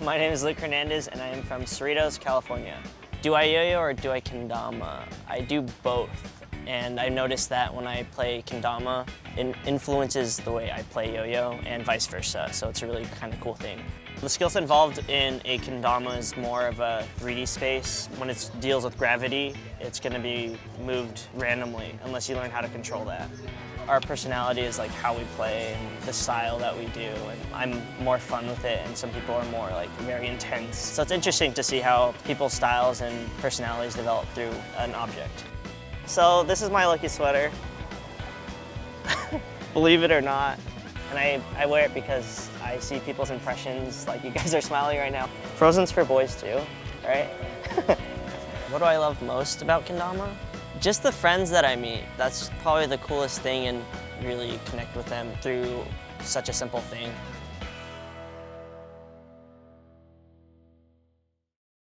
My name is Luke Hernandez and I am from Cerritos, California. Do I yo-yo or do I kendama? I do both, and I noticed that when I play kendama, it influences the way I play yo-yo and vice versa, so it's a really kind of cool thing. The skills involved in a kendama is more of a 3D space. When it deals with gravity, it's going to be moved randomly unless you learn how to control that. Our personality is like how we play and the style that we do, and I'm more fun with it and some people are more like very intense. So it's interesting to see how people's styles and personalities develop through an object. So this is my lucky sweater, believe it or not, and I wear it because I see people's impressions, like you guys are smiling right now. Frozen's for boys too, right? What do I love most about kendama? Just the friends that I meet. That's probably the coolest thing, and really connect with them through such a simple thing.